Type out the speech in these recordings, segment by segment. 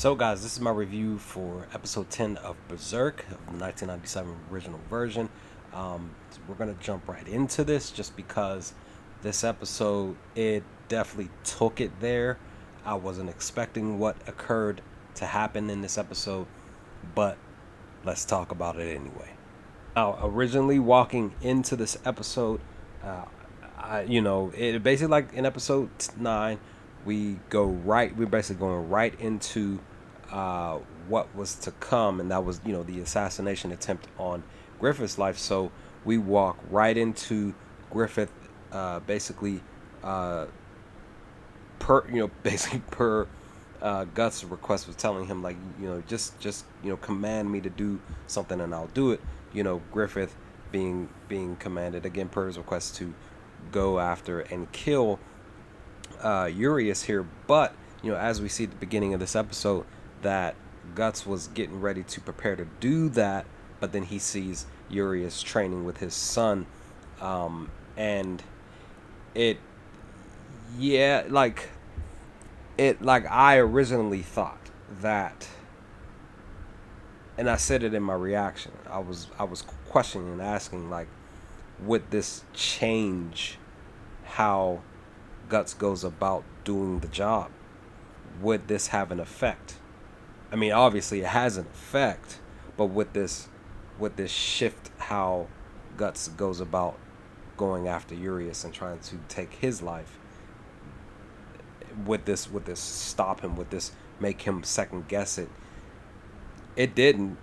So, guys, this is my review for episode 10 of Berserk, of the 1997 original version. We're going to jump right into this just because this episode, it definitely took it there. I wasn't expecting what occurred to happen in this episode, but let's talk about it anyway. Now, originally walking into this episode, uh, it basically like in episode 9, we're basically going right into uh, what was to come, and that was, the assassination attempt on Griffith's life. So we walk right into Griffith, basically, uh, basically per Guts' request was telling him, like, just command me to do something and I'll do it. Griffith being commanded again per his request to go after and kill Urias here. But as we see at the beginning of this episode, that Guts was getting ready to prepare to do that, but then he sees Urias training with his son, and it, yeah, like I originally thought that, and I said it in my reaction. I was questioning and asking, like, would this change how Guts goes about doing the job? Would this have an effect? I mean, obviously it has an effect, but with this shift how Guts goes about going after Urias and trying to take his life, would this stop him? Would this make him second guess it? It didn't.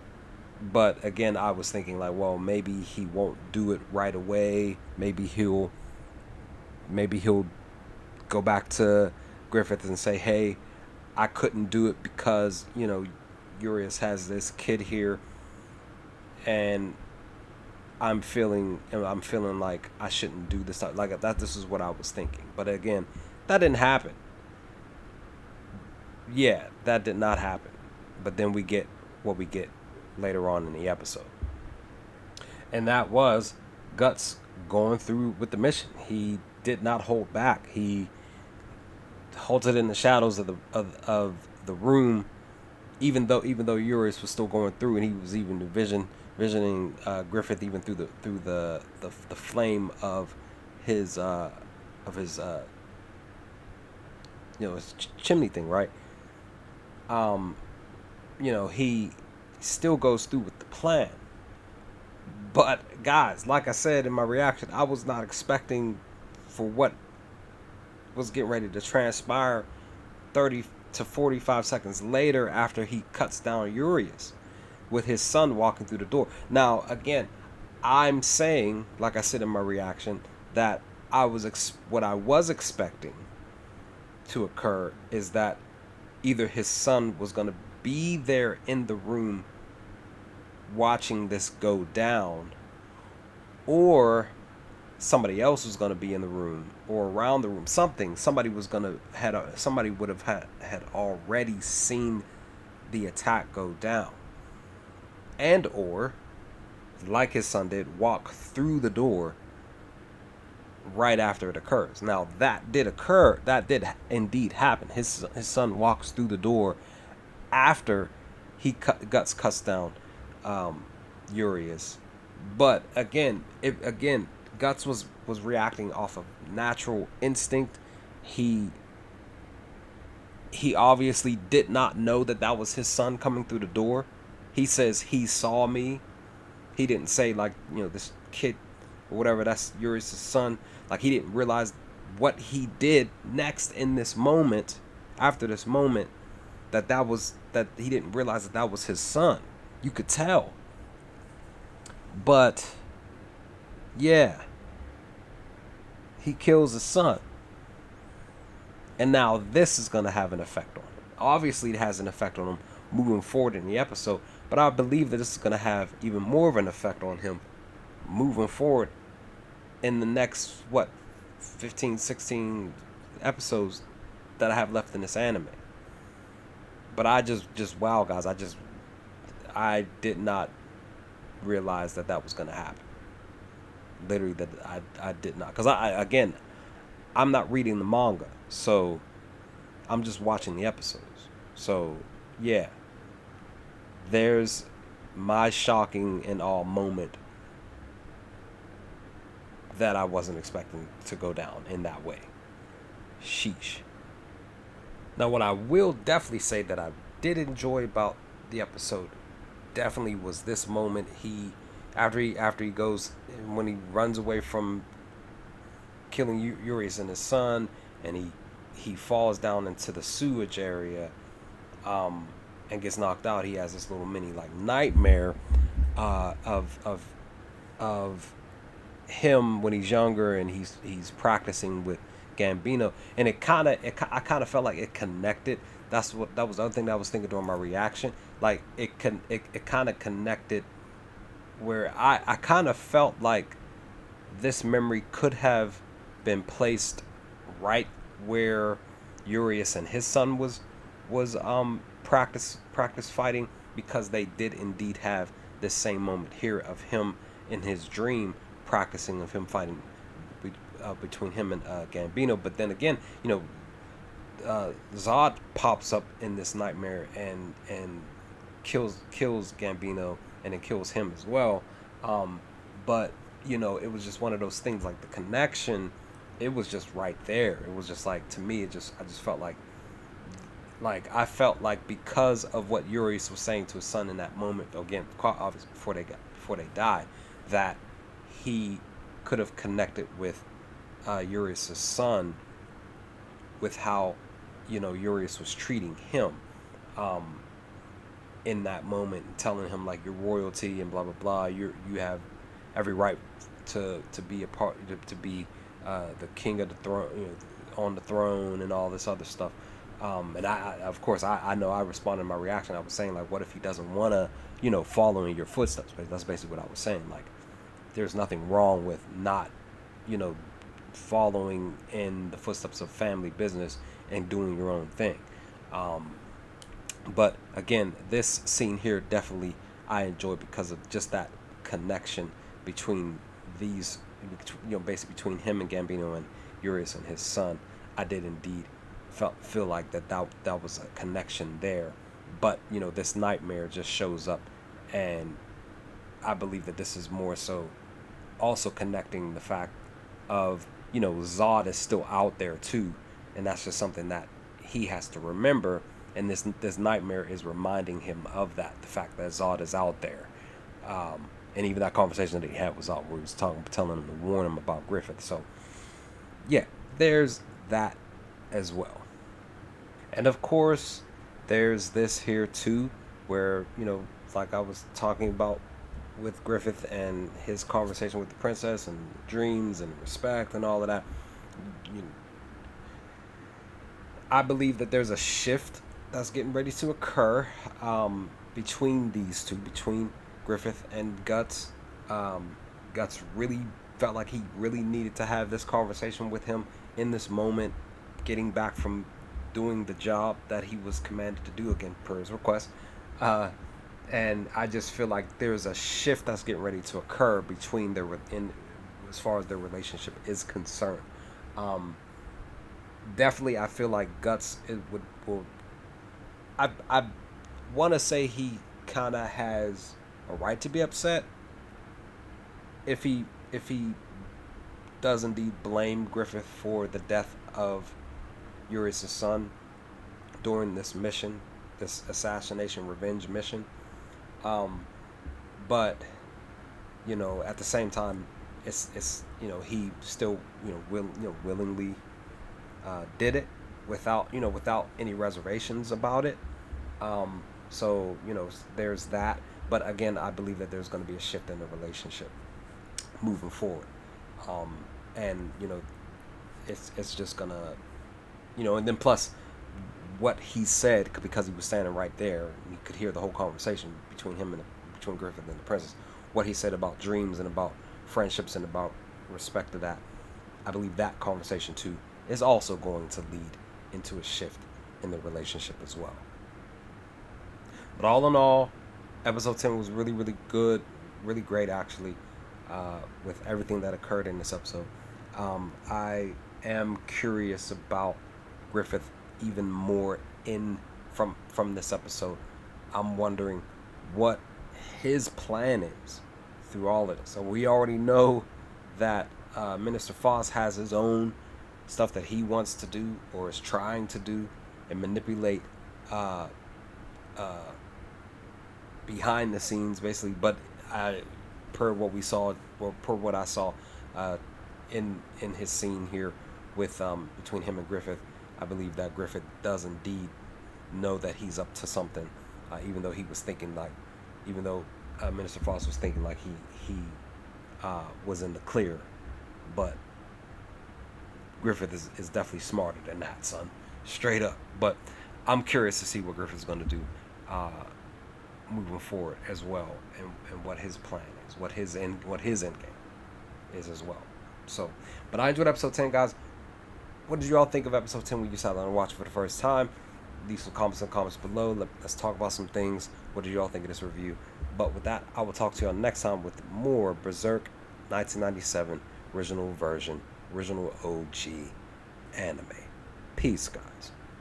But again, I was thinking, like, well, maybe he won't do it right away. Maybe he'll go back to Griffith and say, hey, I couldn't do it because, Urias has this kid here, and I'm feeling like I shouldn't do this. Like that, this is what I was thinking. But again, that didn't happen. Yeah, that did not happen. But then we get what we get later on in the episode, and that was Guts going through with the mission. He did not hold back. He halted in the shadows of the room, even though Urias was still going through, and he was even visioning Griffith even through the flame of his his chimney thing, right? He still goes through with the plan. But guys, like I said in my reaction, I was not expecting for what was getting ready to transpire 30 to 45 seconds later after he cuts down Urias with his son walking through the door. Now, again, I'm saying, like I said in my reaction, that what I was expecting to occur is that either his son was going to be there in the room watching this go down, or somebody else was going to be in the room or around the room. Somebody would have had already seen the attack go down, and or, like his son did, walk through the door right after it occurs. Now, that did occur. That did indeed happen. His son walks through the door after Guts cuts down Urias. But again, Guts was reacting off of natural instinct. He obviously did not know that was his son coming through the door. He says he saw me. He didn't say, like, this kid or whatever, that's Urias' son. Like, he didn't realize what he did next in this moment, after this moment, that he didn't realize that was his son. You could tell. But yeah, he kills his son, and now this is going to have an effect on him. Obviously, it has an effect on him moving forward in the episode, but I believe that this is going to have even more of an effect on him moving forward in the next 15, 16 episodes that I have left in this anime. But I just wow, guys, I did not realize that was going to happen. Literally, that I did not, because I'm not reading the manga, so I'm just watching the episodes. So yeah, there's my shocking and awe moment that I wasn't expecting to go down in that way. Sheesh. Now, what I will definitely say that I did enjoy about the episode definitely was this moment. After he goes, when he runs away from killing Urius and his son, and he falls down into the sewage area, and gets knocked out. He has this little mini like nightmare of him when he's younger, and he's practicing with Gambino, and I kind of felt like it connected. That was the other thing that I was thinking during my reaction. Like it kind of connected, where I kind of felt like this memory could have been placed right where Urius and his son was practice fighting, because they did indeed have this same moment here of him in his dream practicing, of him fighting between him and Gambino. But then again, Zod pops up in this nightmare and kills Gambino, and then kills him as well. But it was just one of those things, like the connection. It was just right there. It was just like, to me, I just felt like I felt like, because of what Urius was saying to his son in that moment, again, obviously before they died, that he could have connected with Urius's son, with how Urius was treating him in that moment, and telling him like, you're royalty and blah blah blah. You have every right to be a part, to be the king of the throne, on the throne, and all this other stuff. And I of course, I know I responded in my reaction. I was saying, like, what if he doesn't want to, follow in your footsteps? But that's basically what I was saying. Like, there's nothing wrong with not, following in the footsteps of family business and doing your own thing. But again, this scene here definitely I enjoyed, because of just that connection between these, basically between him and Gambino and Urius and his son. I did indeed feel like that was a connection there. But this nightmare just shows up, and I believe that this is more so also connecting the fact of Zod is still out there too, and that's just something that he has to remember. And this nightmare is reminding him of that, the fact that Zod is out there. And even that conversation that he had was out, where he was telling him to warn him about Griffith. So yeah, there's that as well. And of course, there's this here too, where like I was talking about with Griffith and his conversation with the princess, and dreams and respect and all of that. I believe that there's a shift that's getting ready to occur between these two, between Griffith and Guts. Guts really felt like he really needed to have this conversation with him in this moment, getting back from doing the job that he was commanded to do, again per his request. And I just feel like there's a shift that's getting ready to occur between as far as their relationship is concerned. Definitely, I feel like Guts will. I want to say he kind of has a right to be upset if he does indeed blame Griffith for the death of Urius' son during this mission, this assassination revenge mission. But at the same time, it's he still willingly did it without any reservations about it. So there's that. But again, I believe that there's going to be a shift in the relationship moving forward. And it's just gonna and then plus what he said, because he was standing right there, and he could hear the whole conversation between Griffith and the princess. What he said about dreams and about friendships and about respect to that, I believe that conversation too is also going to lead into a shift in the relationship as well. But all in all, episode 10 was really, really good, really great actually, with everything that occurred in this episode. I am curious about Griffith even more from from this episode, I'm wondering what his plan is through all of this. So we already know that Minister Foss has his own stuff that he wants to do or is trying to do and manipulate behind the scenes, basically. But per what we saw, or per what I saw in his scene here with between him and Griffith, I believe that Griffith does indeed know that he's up to something, even though he was thinking like, even though Minister Foss was thinking like he was in the clear, but Griffith is definitely smarter than that, son, straight up. But I'm curious to see what Griffith's going to do moving forward as well, and what his plan is, what his end game is as well. So, but I enjoyed episode 10, guys. What did you all think of episode 10 when you sat down and watched it for the first time? Leave some comments in the comments below. Let's talk about some things. What did you all think of this review? But with that, I will talk to you all next time with more Berserk 1997 original version, original OG anime. Peace, guys.